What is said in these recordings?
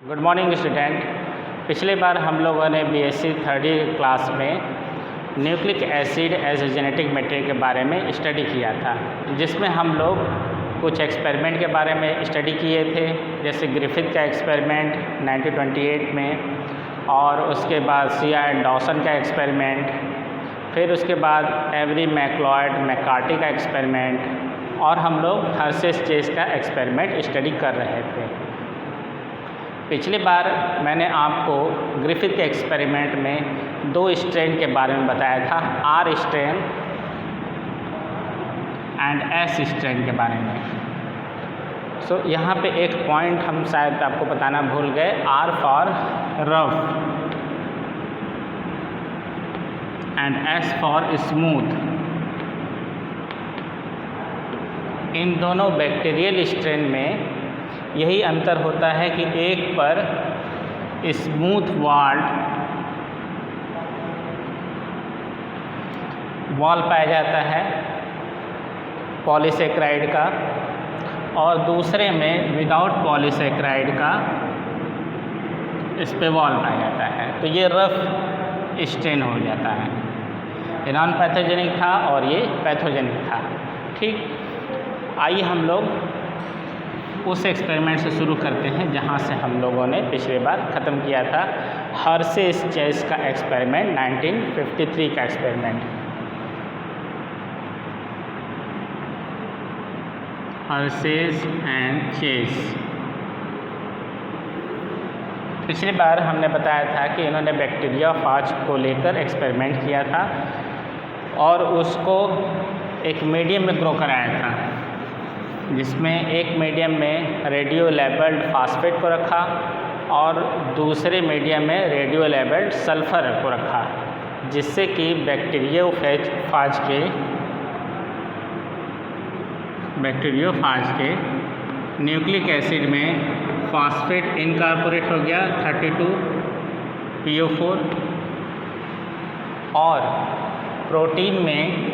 Good morning student. पिछले बार हम लोगों ने बीएससी थर्ड क्लास में nucleic acid as a genetic material के बारे में स्टडी किया था, जिसमें हम लोग कुछ एक्सपेरिमेंट के बारे में स्टडी किए थे, जैसे ग्रिफिथ का एक्सपेरिमेंट 1928 में, और उसके बाद C.R. डॉसन का एक्सपेरिमेंट, फिर उसके बाद एवरी मैक्लॉयड मैकार्टी का एक्सपेरिमेंट, और हम लोग हर्शेस चेस का एक्सपेरिमेंट स्टडी कर रहे थे। पिछली बार मैंने आपको ग्रिफिथ के एक्सपेरिमेंट में दो स्ट्रेन के बारे में बताया था, R strain and S strain के बारे में। यहाँ पे एक पॉइंट हम शायद आपको बताना भूल गए, R for rough and S for smooth. इन दोनों बैक्टीरियल स्ट्रेन में यही अंतर होता है कि एक पर स्मूथ वॉल पाया जाता है पॉलीसेक्राइड का, और दूसरे में विदाउट पॉलीसेक्राइड का इस पे वॉल पाया जाता है। तो ये रफ स्ट्रेन हो जाता है। ये नॉन पैथोजेनिक था और ये पैथोजेनिक था। ठीक, आइए हम लोग उस एक्सपेरिमेंट से शुरू करते हैं जहां से हम लोगों ने पिछले बार ख़त्म किया था, हर्शेस चेस का एक्सपेरिमेंट, 1953 का एक्सपेरिमेंट। Hershey's and chess. पिछली बार हमने बताया था कि इन्होंने बैक्टीरियोफाज को लेकर एक्सपेरिमेंट किया था और उसको एक मीडियम में ग्रो कराया था, जिसमें एक मीडियम में रेडियो लेबल्ड फास्फेट को रखा और दूसरे मीडियम में रेडियो लेबल्ड सल्फ़र को रखा, जिससे कि बैक्टीरियोफाज के न्यूक्लिक एसिड में फास्फेट इनकॉर्पोरेट हो गया 32PO4 और प्रोटीन में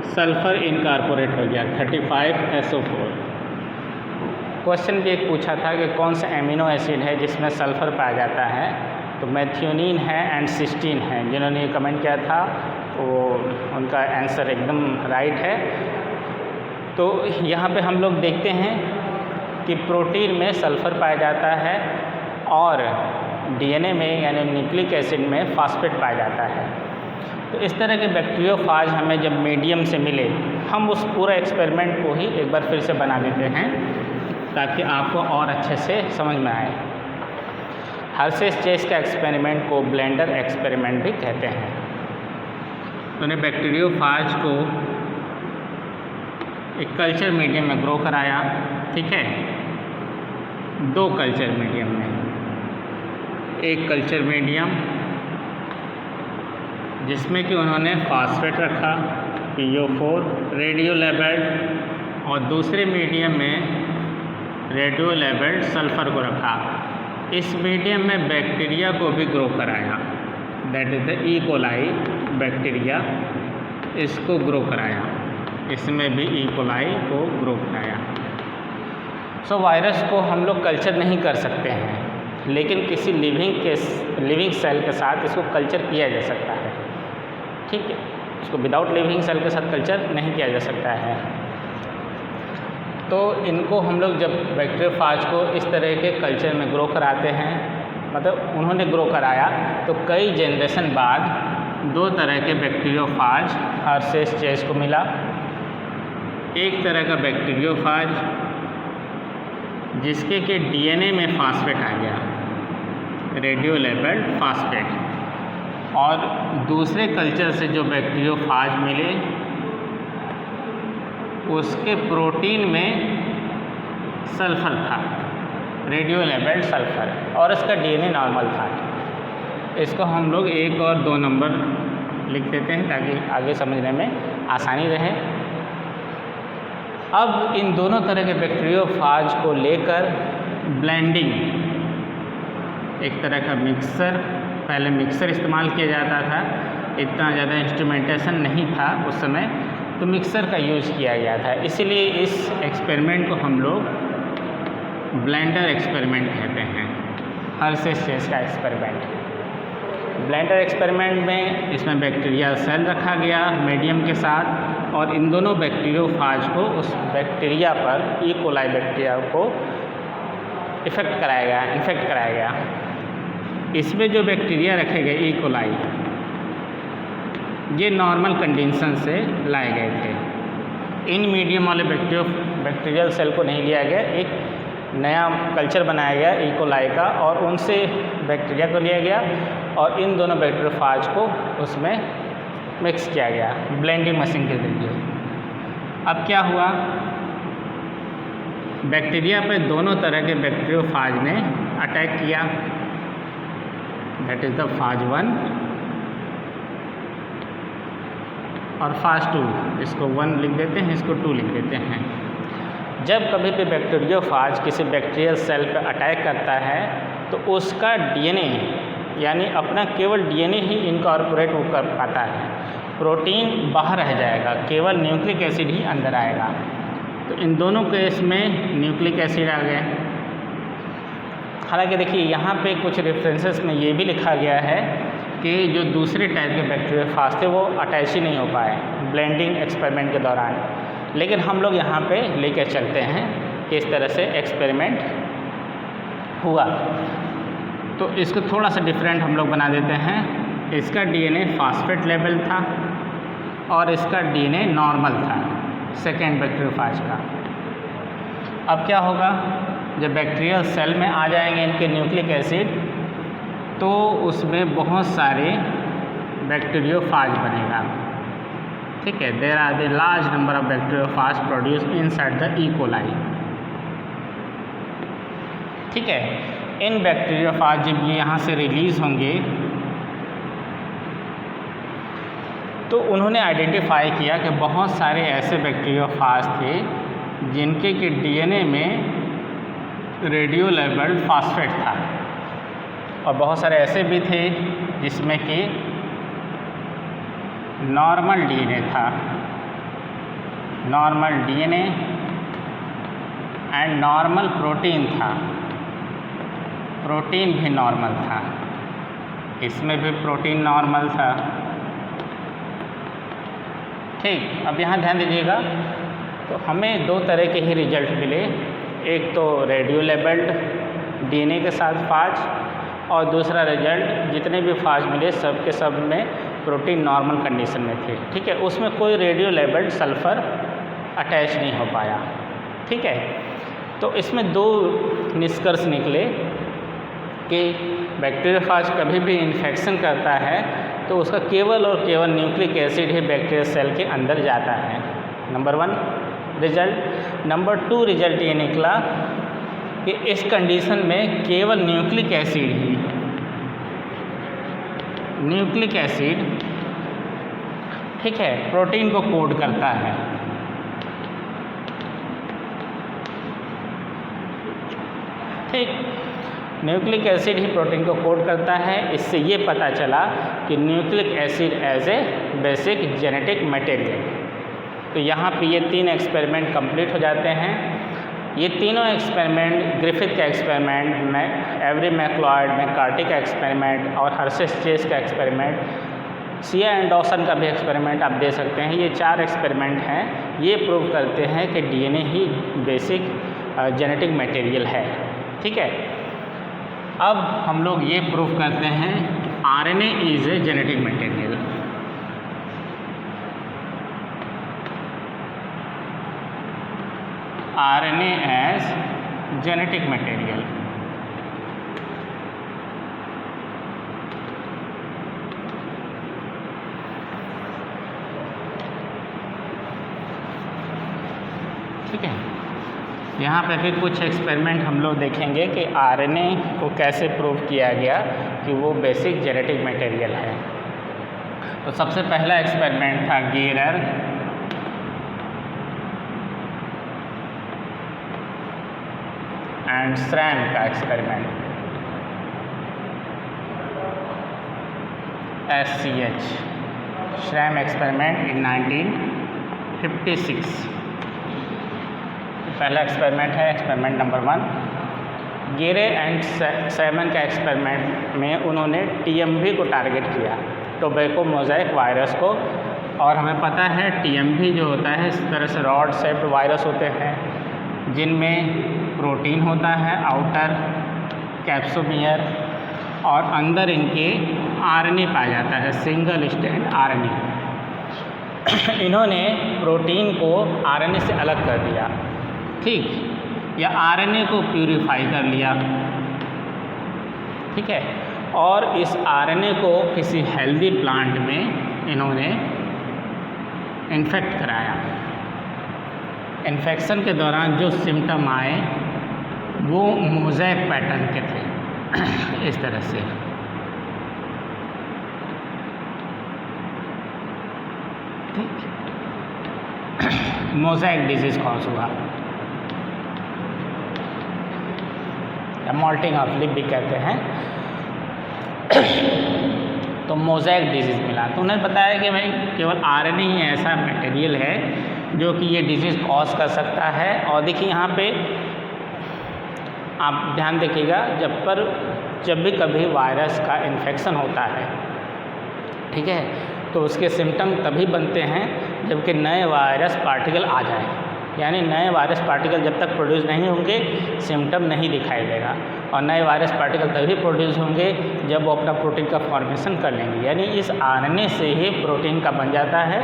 सल्फ़र इनकॉर्पोरेट हो गया 35SO4। क्वेश्चन भी एक पूछा था कि कौन सा एमिनो एसिड है जिसमें सल्फ़र पाया जाता है, तो मैथ्योनिन है एंड सिस्टीन है। जिन्होंने ये कमेंट किया था वो उनका आंसर एकदम राइट है। तो यहाँ पे हम लोग देखते हैं कि प्रोटीन में सल्फ़र पाया जाता है और DNA में यानी न्यूक्लिक एसिड में फास्फेट पाया जाता है। तो इस तरह के बैक्टीरियोफाज हमें जब मीडियम से मिले, हम उस पूरा एक्सपेरिमेंट को ही एक बार फिर से बना देते हैं ताकि आपको और अच्छे से समझ में आए। हर्शेस चेस का एक्सपेरिमेंट को ब्लेंडर एक्सपेरिमेंट भी कहते हैं। उन्हें बैक्टीरियोफाज को एक कल्चर मीडियम में ग्रो कराया, ठीक है, दो कल्चर मीडियम में। एक कल्चर मीडियम जिसमें कि उन्होंने फास्फेट रखा PO4 रेडियो लेबल्ड, और दूसरे मीडियम में रेडियो लेबल्ड सल्फ़र को रखा। इस मीडियम में बैक्टीरिया को भी ग्रो कराया, that is the E coli bacteria, इसको ग्रो कराया। इसमें भी ई कोलाई को ग्रो कराया। वायरस को हम लोग कल्चर नहीं कर सकते हैं, लेकिन किसी लिविंग सेल के साथ इसको कल्चर किया जा सकता है, ठीक है। इसको विदाउट लिविंग सेल के साथ कल्चर नहीं किया जा सकता है। तो इनको हम लोग जब बैक्टीरियोफाज को इस तरह के कल्चर में ग्रो कराते हैं, मतलब उन्होंने ग्रो कराया, तो कई जनरेशन बाद दो तरह के बैक्टीरियोफाज हर्शेस चेस को मिला। एक तरह का बैक्टीरियोफाज जिसके के DNA में फास्फेट आ गया, रेडियो लेबल्ड फास्फेट, और दूसरे कल्चर से जो बैक्टीरियोफाज मिले उसके प्रोटीन में सल्फ़र था, रेडियो लेबल्ड सल्फ़र, और इसका DNA नॉर्मल था। इसको हम लोग 1 और 2 नंबर लिख देते हैं ताकि आगे समझने में आसानी रहे। अब इन दोनों तरह के बैक्टीरियोफाज को लेकर ब्लेंडिंग, एक तरह का मिक्सर, पहले मिक्सर इस्तेमाल किया जाता था, इतना ज़्यादा इंस्ट्रूमेंटेशन नहीं था उस समय, तो मिक्सर का यूज़ किया गया था। इसीलिए इस एक्सपेरिमेंट को हम लोग ब्लेंडर एक्सपेरिमेंट कहते हैं, हर्शेस चेस का एक्सपेरिमेंट। ब्लेंडर एक्सपेरिमेंट में इसमें बैक्टीरिया सेल रखा गया मीडियम के साथ और इन दोनों बैक्टीरियोफाज को उस बैक्टीरिया पर ई कोलाई बैक्टीरिया को इन्फेक्ट कराया गया। इसमें जो बैक्टीरिया रखे गए ई कोलाई ये नॉर्मल कंडीशन से लाए गए थे। इन मीडियम वाले बैक्टीरियल सेल को नहीं लिया गया, एक नया कल्चर बनाया गया ई कोलाई का और उनसे बैक्टीरिया को लिया गया और इन दोनों बैक्टीरियोफाज को उसमें मिक्स किया गया ब्लेंडिंग मशीन के जरिए। अब क्या हुआ, बैक्टीरिया पे दोनों तरह के बैक्टीरियोफाज ने अटैक किया, दैट इज़ द फाज 1 और फाज 2। इसको 1 लिख देते हैं, इसको 2 लिख देते हैं। जब कभी भी बैक्टीरियोफाज किसी बैक्टीरियल सेल पर अटैक करता है तो उसका डीएनए यानी अपना केवल डीएनए ही इनकॉर्पोरेट वो कर पाता है, प्रोटीन बाहर रह जाएगा, केवल न्यूक्लिक एसिड ही अंदर आएगा। तो इन दोनों केस में न्यूक्लिक एसिड आ गए। हालांकि देखिए यहाँ पे कुछ रेफरेंसेस में ये भी लिखा गया है कि जो दूसरे टाइप के बैक्टीरियोफाज थे वो अटैच ही नहीं हो पाए ब्लेंडिंग एक्सपेरिमेंट के दौरान, लेकिन हम लोग यहाँ पे लेकर चलते हैं कि इस तरह से एक्सपेरिमेंट हुआ। तो इसको थोड़ा सा डिफरेंट हम लोग बना देते हैं। इसका डीएनए फास्फेट लेवल था और इसका डीएनए नॉर्मल था सेकेंड बैक्टीरियोफाज का। अब क्या होगा, जब बैक्टीरियल सेल में आ जाएंगे इनके न्यूक्लिक एसिड तो उसमें बहुत सारे बैक्टीरियोफाज बनेगा। ठीक है, there are the large number of bacteriophage produce inside the E coli. ठीक है, इन बैक्टीरियोफाज जब ये यहाँ से रिलीज़ होंगे तो उन्होंने आइडेंटिफाई किया कि बहुत सारे ऐसे बैक्टीरियोफाज थे जिनके के डीएनए में रेडियो लेबल्ड फास्फेट था और बहुत सारे ऐसे भी थे जिसमें कि नॉर्मल डीएनए था, normal DNA and normal protein था, प्रोटीन भी नॉर्मल था, इसमें भी प्रोटीन नॉर्मल था। ठीक, अब यहाँ ध्यान दीजिएगा, तो हमें दो तरह के ही रिजल्ट मिले, एक तो रेडियो लेबल्ड डीएनए के साथ फाज और दूसरा रिजल्ट जितने भी फाज मिले सब के सब में प्रोटीन नॉर्मल कंडीशन में थे। ठीक है, उसमें कोई रेडियो लेबल्ड सल्फ़र अटैच नहीं हो पाया। ठीक है, तो इसमें दो निष्कर्ष निकले कि बैक्टीरियोफाज कभी भी इन्फेक्शन करता है तो उसका केवल और केवल न्यूक्लिक एसिड ही बैक्टीरियल सेल के अंदर जाता है, नंबर 1 रिजल्ट। नंबर 2 रिजल्ट ये निकला कि इस कंडीशन में केवल न्यूक्लिक एसिड ठीक है प्रोटीन को कोड करता है। ठीक, न्यूक्लिक एसिड ही प्रोटीन को कोड करता है। इससे ये पता चला कि nucleic acid as a basic genetic material. तो यहाँ पे ये 3 एक्सपेरिमेंट कंप्लीट हो जाते हैं। ये तीनों एक्सपेरिमेंट, ग्रिफिथ का एक्सपेरिमेंट, एवरी मैक्लॉयड मैककार्टी का एक्सपेरिमेंट और हर्शेस चेस का एक्सपेरिमेंट, सिया एंड डॉसन का भी एक्सपेरिमेंट आप दे सकते हैं। ये 4 एक्सपेरिमेंट हैं, ये प्रूव करते हैं कि डीएनए ही बेसिक जेनेटिक मटेरियल है। ठीक है, अब हम लोग ये प्रूव करते हैं RNA is a genetic material. RNA as genetic material। ठीक है, यहाँ पे भी कुछ एक्सपेरिमेंट हम लोग देखेंगे कि RNA को कैसे प्रूव किया गया कि वो बेसिक जेनेटिक मटेरियल है। तो सबसे पहला एक्सपेरिमेंट था गियर एंड श्रैम का एक्सपेरिमेंट, SCH श्रैम एक्सपेरिमेंट इन 1956। पहला एक्सपेरिमेंट है एक्सपेरिमेंट नंबर 1। गेरे एंड सैमन का एक्सपेरिमेंट में उन्होंने TMV को टारगेट किया, टोबैको मोज़ेक वायरस को। और हमें पता है TMV जो होता है इस तरह से रॉड शेप्ड वायरस होते हैं जिनमें प्रोटीन होता है आउटर कैप्सोमियर और अंदर इनके RNA पाया जाता है, सिंगल स्ट्रैंड RNA। इन्होंने प्रोटीन को RNA से अलग कर दिया, ठीक, या RNA को प्यूरिफाई कर लिया, ठीक है, और इस RNA को किसी हेल्दी प्लांट में इन्होंने इन्फेक्ट कराया। इन्फेक्शन के दौरान जो सिम्टम आए वो मोज़ेक पैटर्न के थे इस तरह से। ठीक, मोज़ेक डिजीज़ कॉज हुआ, या मॉल्टिंग ऑफ लिप भी कहते हैं। तो मोज़ेक डिजीज़ मिला, तो उन्होंने बताया कि भाई केवल RNA ही ऐसा मटेरियल है जो कि ये डिजीज़ कॉज कर सकता है। और देखिए यहाँ पे आप ध्यान देखिएगा, जब भी कभी वायरस का इन्फेक्शन होता है, ठीक है, तो उसके सिम्टम तभी बनते हैं जबकि नए वायरस पार्टिकल आ जाए, यानी नए वायरस पार्टिकल जब तक प्रोड्यूस नहीं होंगे सिम्टम नहीं दिखाई देगा। और नए वायरस पार्टिकल तभी प्रोड्यूस होंगे जब वो अपना प्रोटीन का फॉर्मेशन कर लेंगे, यानी इस RNA से ही प्रोटीन का बन जाता है,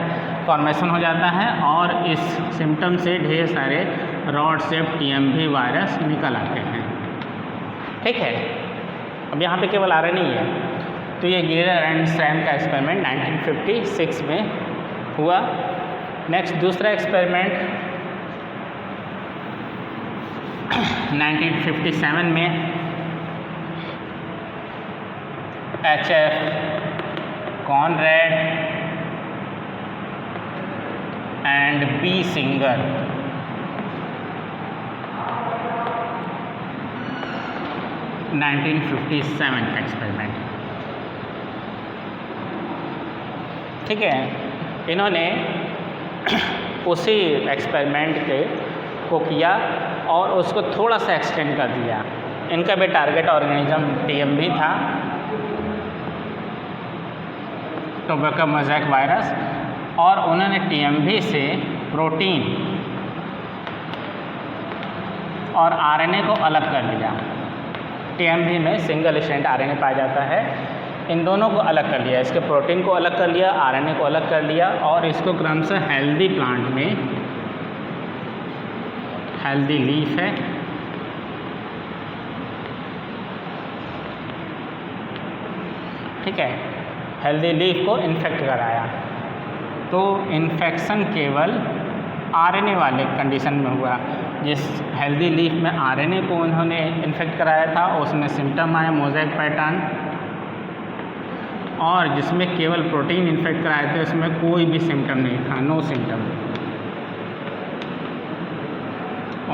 फॉर्मेशन हो जाता है और इस सिम्टम से ढेर सारे रॉड शेप TMV वायरस निकल आते हैं। ठीक है, अब यहाँ पे केवल RNA ही है। तो ये गेरे एंड सैम का एक्सपेरिमेंट 1956 में हुआ। नेक्स्ट दूसरा एक्सपेरिमेंट 1957 में HF Conrad and B singer का एक्सपेरिमेंट। ठीक है, इन्होंने उसी एक्सपेरिमेंट को किया और उसको थोड़ा सा एक्सटेंड कर दिया। इनका भी टारगेट ऑर्गेनिज्म TMV था, टोबैको मोज़ेक वायरस, और उन्होंने TMV से प्रोटीन और RNA को अलग कर लिया। TMV में सिंगल स्ट्रैंड RNA पाया जाता है, इन दोनों को अलग कर लिया, इसके प्रोटीन को अलग कर लिया, RNA को अलग कर लिया और इसको क्रमशः हेल्दी प्लांट में, हेल्दी लीफ है, ठीक है, हेल्दी लीफ को इन्फेक्ट कराया। तो इन्फेक्शन केवल RNA वाले कंडीशन में हुआ। जिस हेल्दी लीफ में RNA को उन्होंने इन्फेक्ट कराया था उसमें सिम्टम आए मोज़ेक पैटर्न, और जिसमें केवल प्रोटीन इन्फेक्ट कराए थे उसमें कोई भी सिम्टम नहीं था, नो सिम्टम,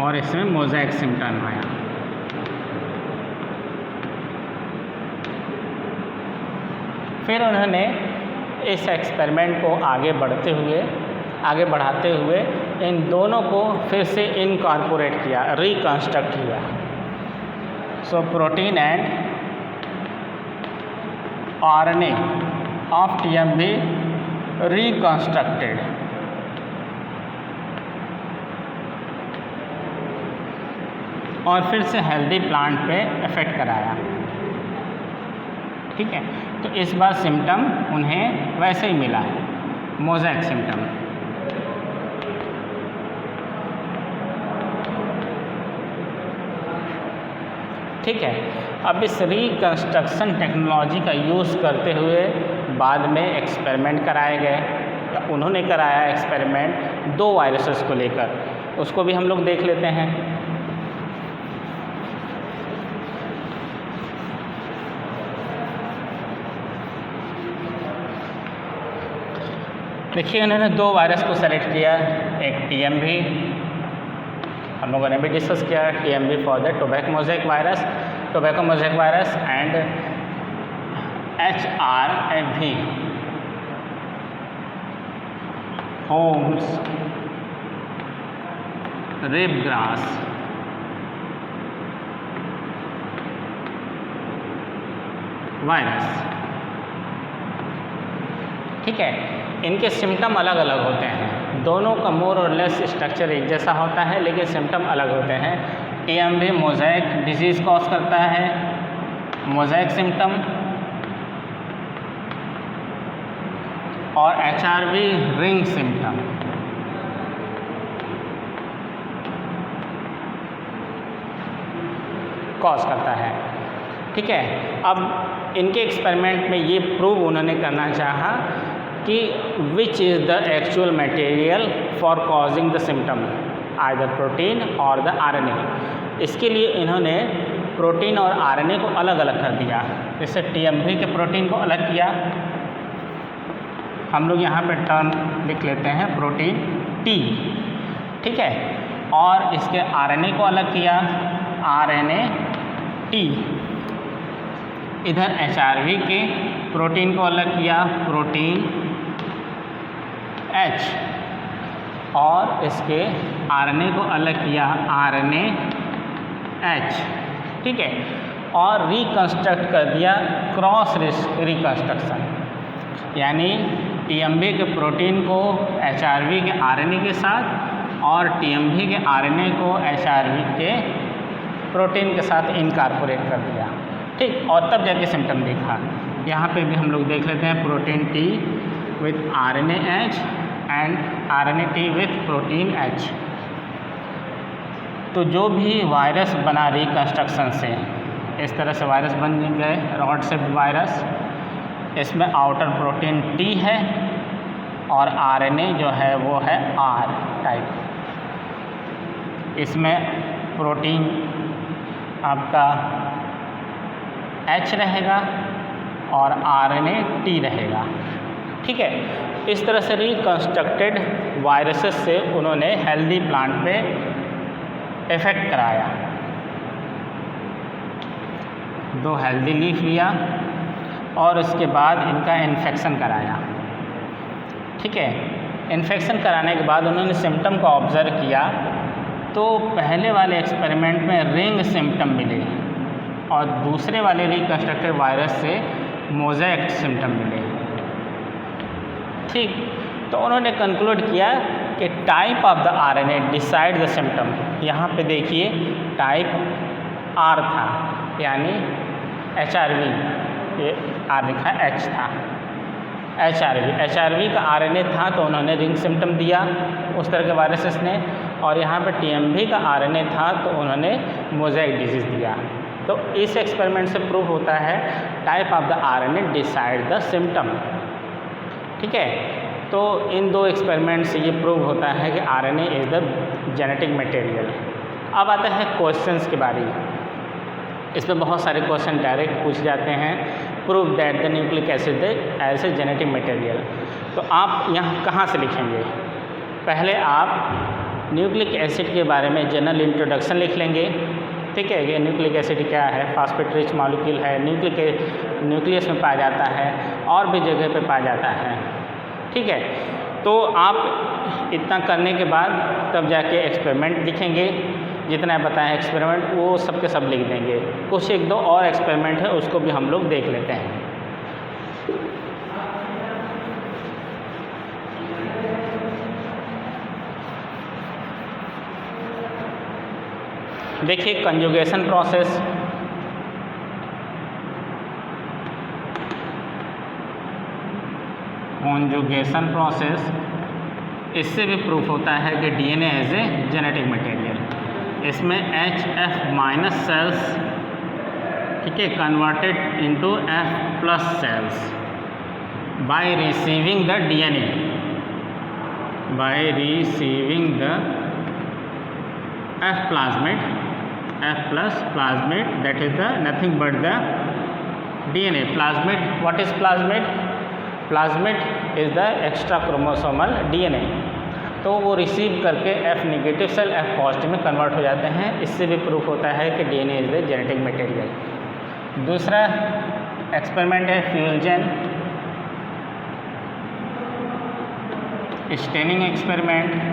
और इसमें मोज़ेक सिम्टम आया। फिर उन्होंने इस एक्सपेरिमेंट को आगे बढ़ाते हुए इन दोनों को फिर से इनकॉर्पोरेट किया, रिकंस्ट्रक्ट किया। So protein and RNA of TMV reconstructed। और फिर से हेल्दी प्लांट पे इफेक्ट कराया। ठीक है, तो इस बार सिम्टम उन्हें वैसे ही मिला, मोज़ेक सिम्टम। ठीक है, अब इस रिकंस्ट्रक्शन टेक्नोलॉजी का यूज़ करते हुए बाद में एक्सपेरिमेंट कराए गए। उन्होंने कराया एक्सपेरिमेंट 2 वायरसेस को लेकर, उसको भी हम लोग देख लेते हैं। देखिए, उन्होंने 2 वायरस को सेलेक्ट किया, एक TMV, हम लोगों ने भी डिस्कस किया, TMV for the tobacco mosaic virus and HRV Holmes ribgrass virus. ठीक है, इनके सिम्टम अलग अलग होते हैं, दोनों का मोर और लेस स्ट्रक्चर एक जैसा होता है लेकिन सिम्टम अलग होते हैं। TMV मोज़ेक डिजीज़ कॉज करता है, मोज़ेक सिम्टम, और HRV रिंग सिम्टम। कॉज करता है। ठीक है, अब इनके एक्सपेरिमेंट में ये प्रूव उन्होंने करना चाहा कि which is the actual material for causing the symptom, either protein और द RNA। इसके लिए इन्होंने प्रोटीन और RNA को अलग अलग कर दिया। जैसे TMV के प्रोटीन को अलग किया, हम लोग यहाँ पे टर्म लिख लेते हैं प्रोटीन T। ठीक है, और इसके RNA को अलग किया, RNA T। इधर HRV के प्रोटीन को अलग किया, प्रोटीन H, और इसके RNA को अलग किया, RNA H। ठीक है, और रिकंस्ट्रक्ट कर दिया क्रॉस रिकंस्ट्रक्शन, यानी TMV के प्रोटीन को HRV के RNA के साथ और TMV के RNA को HRV के प्रोटीन के साथ इनकॉर्पोरेट कर दिया। ठीक, और तब जाके सिम्टम देखा। यहाँ पे भी हम लोग देख लेते हैं protein T with RNA H and RNA T with protein H। तो जो भी वायरस बना रिकंस्ट्रक्शन से, इस तरह से वायरस बन गए, रॉड शेप्ड वायरस, इसमें आउटर प्रोटीन T है और RNA जो है वो है R टाइप। इसमें प्रोटीन आपका H रहेगा और RNA T रहेगा। ठीक है, इस तरह से रिकंस्ट्रक्टेड वायरसेस से उन्होंने हेल्दी प्लांट पे इफ़ेक्ट कराया। 2 हेल्दी लीफ लिया और उसके बाद इनका इन्फेक्शन कराया। ठीक है, इन्फेक्शन कराने के बाद उन्होंने सिम्टम को ऑब्ज़र्व किया, तो पहले वाले एक्सपेरिमेंट में रिंग सिम्टम मिले और दूसरे वाले रिकंस्ट्रक्टेड वायरस से मोज़ेक सिम्टम मिले। ठीक, तो उन्होंने कंक्लूड किया कि type of the RNA decide the symptom. यहाँ पे देखिए टाइप R था, यानी HRV, ये R लिखा H था, HRV का RNA था तो उन्होंने रिंग सिम्टम दिया उस तरह के वायरसेस ने, और यहाँ पे TMV का RNA था तो उन्होंने मोज़ेक डिजीज़ दिया। तो इस एक्सपेरिमेंट से प्रूव होता है type of the RNA decide the symptom. ठीक है, तो इन 2 एक्सपेरिमेंट से ये प्रूव होता है कि RNA is the genetic material. अब आता है क्वेश्चंस की बारी। इसमें बहुत सारे क्वेश्चन डायरेक्ट पूछ जाते हैं, prove that the nucleic acid as a genetic material. तो आप यहाँ कहाँ से लिखेंगे? पहले आप न्यूक्लिक एसिड के बारे में जनरल इंट्रोडक्शन लिख लेंगे। ठीक है, ये न्यूक्लिक एसिड क्या है, फॉस्फेट रिच मॉलिक्यूल है, न्यूक्लियस में पाया जाता है और भी जगह पे पाया जाता है। ठीक है, तो आप इतना करने के बाद तब जाके एक्सपेरिमेंट लिखेंगे, जितना बताएं एक्सपेरिमेंट वो सब के सब लिख देंगे। कुछ 1-2 और एक्सपेरिमेंट है उसको भी हम लोग देख लेते हैं। देखिए कंजुगेशन प्रोसेस, कॉन्जुगेशन प्रोसेस, इससे भी प्रूफ होता है कि DNA as a genetic material. इसमें HF- सेल्स, ठीक है, converted into F+ cells by receiving the DNA, by receiving the F plasmid, F+ plasmid, that is the nothing but the DNA। Plasmid, what is plasmid? Plasmid is the extra chromosomal DNA। तो वो receive करके F negative cell F positive में convert हो जाते हैं। इससे भी proof होता है कि DNA is the genetic material. दूसरा एक्सपेरिमेंट है fusion staining experiment.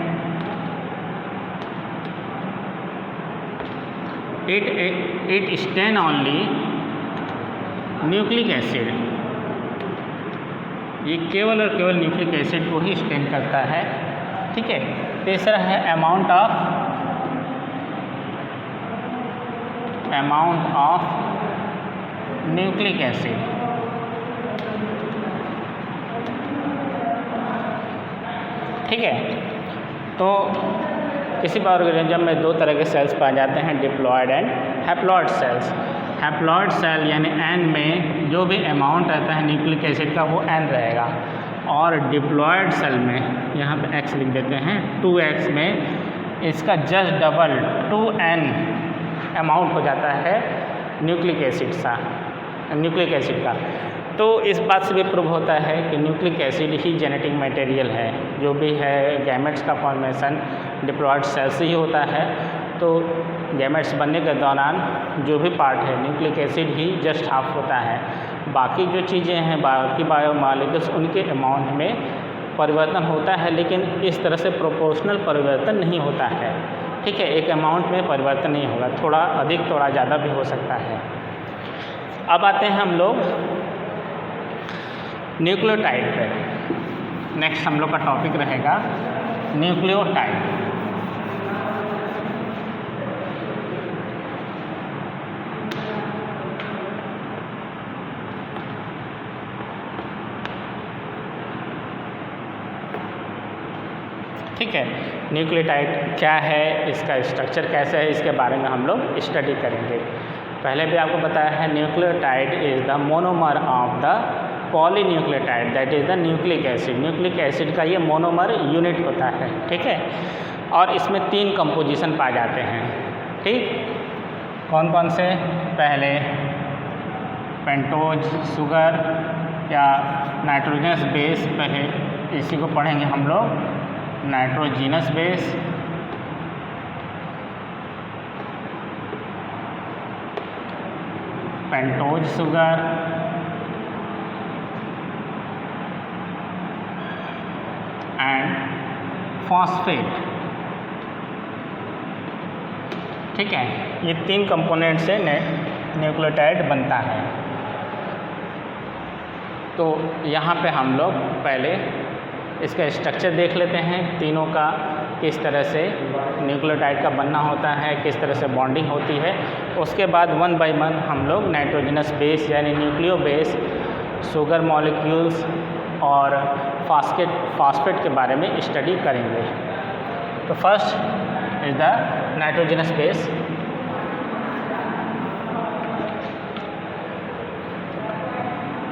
It stain only nucleic acid, ये केवल और केवल न्यूक्लिक एसिड को ही स्टेन करता है। ठीक है। तीसरा है अमाउंट ऑफ न्यूक्लिक एसिड। ठीक है। तो किसी भी ऑर्गेनिज्म में दो तरह के सेल्स पाए जाते हैं, diploid and haploid cells. Haploid cell यानी एन में जो भी अमाउंट रहता है न्यूक्लिक एसिड का वो एन रहेगा, और डिप्लॉयड सेल में यहाँ पे एक्स लिख देते हैं, 2x में इसका जस्ट डबल 2n अमाउंट हो जाता है न्यूक्लिक एसिड का। तो इस बात से भी प्रूव होता है कि न्यूक्लिक एसिड ही जेनेटिक मटेरियल है। जो भी है गैमेट्स का फॉर्मेशन डिप्लॉयड सेल से ही होता है। तो गैमेट्स बनने के दौरान जो भी पार्ट है न्यूक्लिक एसिड ही जस्ट हाफ होता है, बाकी जो चीज़ें हैं बाकी बायोमॉलिक्यूल्स उनके अमाउंट में परिवर्तन होता है, लेकिन इस तरह से प्रोपोर्शनल परिवर्तन नहीं होता है। ठीक है। एक अमाउंट में परिवर्तन नहीं होगा, थोड़ा अधिक थोड़ा ज़्यादा भी हो सकता है। अब आते हैं हम लोग न्यूक्लियोटाइड पे। नेक्स्ट हम लोग का टॉपिक रहेगा न्यूक्लियोटाइड। ठीक है। न्यूक्लियोटाइड क्या है, इसका स्ट्रक्चर कैसे है, इसके बारे में हम लोग स्टडी करेंगे। पहले भी आपको बताया है nucleotide is the monomer of the polynucleotide that is the nucleic acid. Nucleic acid का ये मोनोमर यूनिट होता है। ठीक है। और इसमें 3 कंपोजिशन पाए जाते हैं। ठीक, कौन कौन से? पहले पेंटोज शुगर या नाइट्रोजनस बेस, पहले इसी को पढ़ेंगे हम लोग, nitrogenous base. Pentose sugar and phosphate. ठीक है। ये 3 कंपोनेंट से न्यूक्लियोटाइड बनता है। तो यहाँ पे हम लोग पहले इसका स्ट्रक्चर देख लेते हैं तीनों का, किस तरह से न्यूक्लियोटाइड का बनना होता है, किस तरह से बॉन्डिंग होती है। उसके बाद 1 बाय 1 हम लोग नाइट्रोजनस बेस यानी न्यूक्लियो बेस, शुगर मॉलिक्यूल्स और फॉस्फेट के बारे में स्टडी करेंगे। तो first is the nitrogenous base.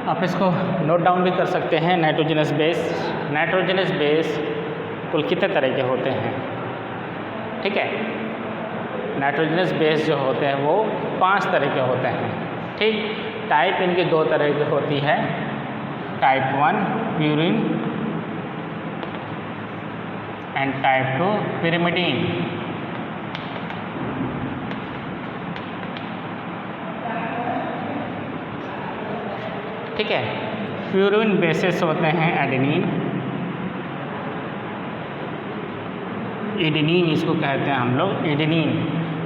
आप इसको नोट डाउन भी कर सकते हैं। नाइट्रोजनस बेस कुल कितने तरह के होते हैं? ठीक है। नाइट्रोजनस बेस जो होते हैं वो 5 तरह के होते हैं। ठीक, टाइप इनकी 2 तरह की होती है, type 1 purine and type 2 pyrimidine. ठीक है। प्यूरिन बेसिस होते हैं एडेनिन, एडेनिन इसको कहते हैं हम लोग, adenine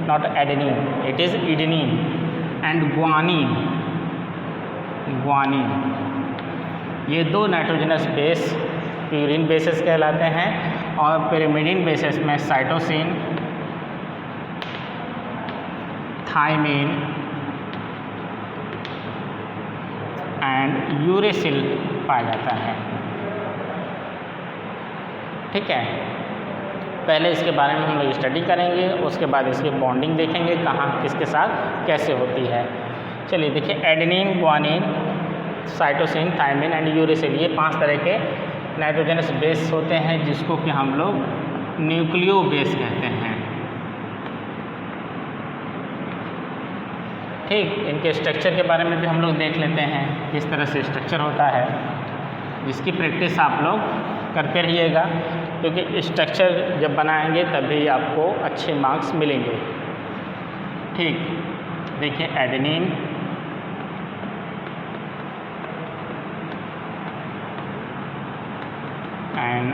not adenine, it is adenine. And guanine, ये 2 नाइट्रोजनस बेस प्यूरिन बेसिस कहलाते हैं। और पिरिमिडीन बेसिस में साइटोसिन, थायमीन एंड यूरेसिल पाया जाता है। ठीक है। पहले इसके बारे में हम लोग स्टडी करेंगे, उसके बाद इसकी बॉन्डिंग देखेंगे कहाँ किसके साथ कैसे होती है। चलिए देखिए, adenine, guanine, cytosine, thymine and uracil, ये 5 तरह के नाइट्रोजनस बेस होते हैं जिसको कि हम लोग न्यूक्लियो बेस कहते हैं। ठीक, इनके स्ट्रक्चर के बारे में भी हम लोग देख लेते हैं किस तरह से स्ट्रक्चर होता है, जिसकी प्रैक्टिस आप लोग करते रहिएगा, क्योंकि स्ट्रक्चर जब बनाएंगे तभी आपको अच्छे मार्क्स मिलेंगे। ठीक, देखिए एडेनिन, एंड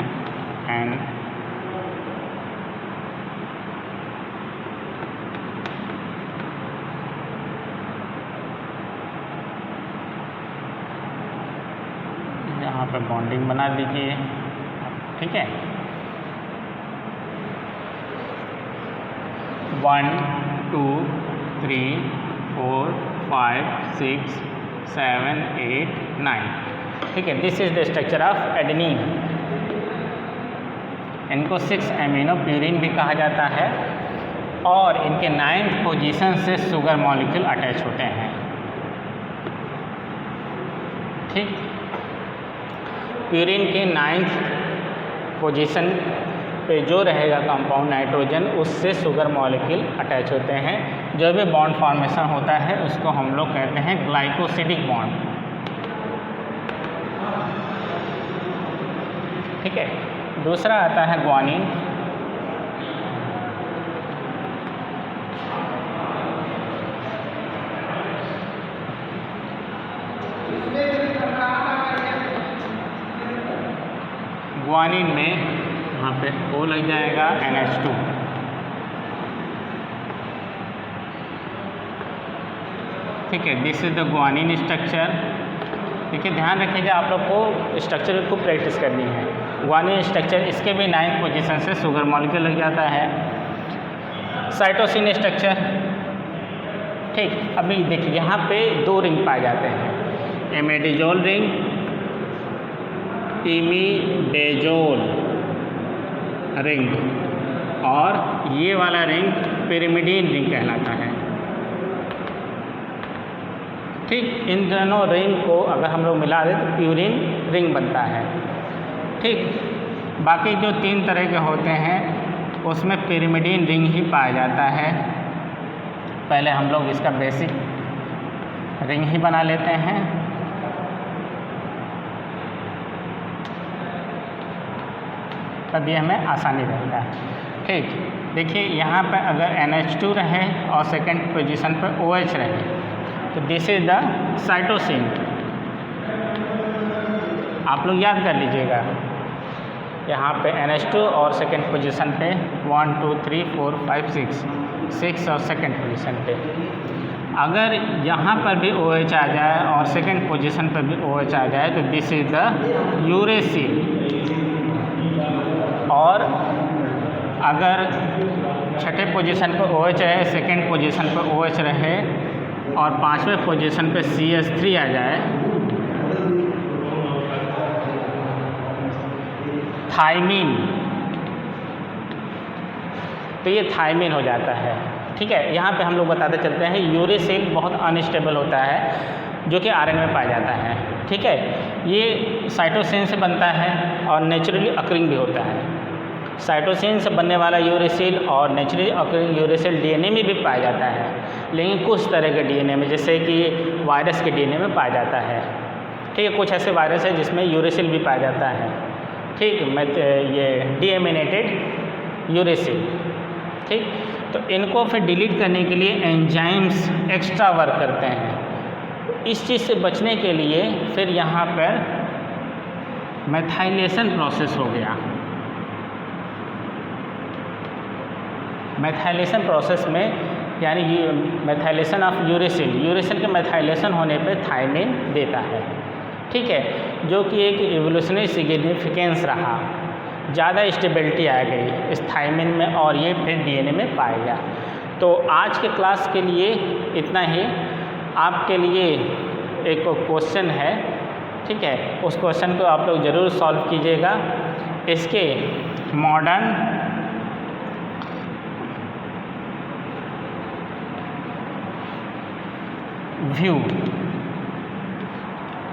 पे बॉन्डिंग बना दीजिए, ठीक है। 1 2 3 4 5 6 7 8 9, ठीक है। This is the structure of adenine. इनको 6 एमिनो प्यूरिन भी कहा जाता है और इनके 9th पोजीशन से शुगर मॉलिक्यूल अटैच होते हैं, ठीक। प्यूरिन के 9th पोजीशन पे जो रहेगा कंपाउंड नाइट्रोजन, उससे शुगर मॉलिक्यूल अटैच होते हैं। जो भी बॉन्ड फॉर्मेशन होता है उसको हम लोग कहते हैं ग्लाइकोसिडिक बॉन्ड, ठीक है। दूसरा आता है ग्वानिन। ग्वानिन में यहाँ पे O लग जाएगा, NH2, ठीक है। This is the guanine structure, ठीक है। ध्यान रखिएगा, आप लोग को स्ट्रक्चर को प्रैक्टिस करनी है। ग्वानिन स्ट्रक्चर, इसके भी 9th पोजीशन से शुगर मॉलिक्यूल लग जाता है। साइटोसिन स्ट्रक्चर, ठीक। अभी देखिए यहाँ पे 2 रिंग पाए जाते हैं, इमिडाजोल रिंग, इमिडाजोल रिंग, और ये वाला रिंग पिरिमिडीन रिंग कहलाता है, ठीक। इन दोनों रिंग को अगर हम लोग मिला दें तो प्यूरिन रिंग बनता है, ठीक। बाकी जो 3 तरह के होते हैं उसमें पिरिमिडीन रिंग ही पाया जाता है। पहले हम लोग इसका बेसिक रिंग ही बना लेते हैं, तभी हमें आसानी रहेगा, ठीक। देखिए यहाँ पर अगर NH2 रहे और सेकंड पोजीशन पर OH रहे तो दिस इज द साइटोसिन। आप लोग याद कर लीजिएगा, यहाँ पे NH2 और सेकंड पोजीशन पे 1 2 3 4 5 6 और सेकंड पोजीशन पे। अगर यहाँ पर भी OH आ जाए और सेकंड पोजीशन पर भी OH आ जाए तो दिस इज द यूरेसिल। और अगर छठे पोजीशन पर OH रहे, सेकंड पोजीशन पर OH रहे और 5वें पोजीशन पे CH3 आ जाए, थाइमिन, तो ये थाइमिन हो जाता है, ठीक है। यहाँ पे हम लोग बताते चलते हैं यूरेसिल बहुत अनस्टेबल होता है जो कि आयरन में पाया जाता है, ठीक है। ये साइटोसिन से बनता है और नेचुरली अकरिंग भी होता है। साइटोसिन से बनने वाला यूरेसिल और नेचुरली अकरिंग यूरेसिल DNA में भी पाया जाता है, लेकिन कुछ तरह के DNA में, जैसे कि वायरस के DNA में पाया जाता है, ठीक है। कुछ ऐसे वायरस है जिसमें यूरेसिल भी पाया जाता है, ठीक। ये डीएमिनेटेड यूरेसिल, ठीक। तो इनको फिर डिलीट करने के लिए एंजाइम्स एक्स्ट्रा वर्क करते हैं। इस चीज़ से बचने के लिए फिर यहाँ पर मेथाइलेशन प्रोसेस हो गया। मेथाइलेशन प्रोसेस में यानी मेथाइलेशन ऑफ यूरेसिल के मेथाइलेशन होने पे थाइमिन देता है, ठीक है, जो कि एक इवोल्यूशनरी सिग्निफिकेंस रहा। ज़्यादा स्टेबिलिटी आ गई इस थाइमिन में और ये फिर DNA में पाएगा। तो आज के क्लास के लिए इतना ही। आपके लिए एक क्वेश्चन है, ठीक है, उस क्वेश्चन को आप लोग ज़रूर सॉल्व कीजिएगा। इसके modern view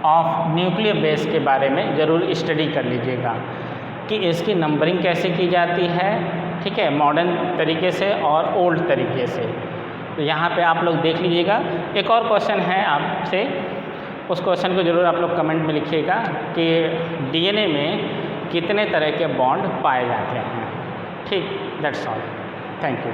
of nuclear base के बारे में ज़रूर स्टडी कर लीजिएगा कि इसकी नंबरिंग कैसे की जाती है, ठीक है, मॉडर्न तरीके से और ओल्ड तरीके से। तो यहाँ पे आप लोग देख लीजिएगा। एक और क्वेश्चन है आपसे, उस क्वेश्चन को ज़रूर आप लोग कमेंट में लिखिएगा कि DNA में कितने तरह के बॉन्ड पाए जाते हैं, ठीक। That's all, thank you.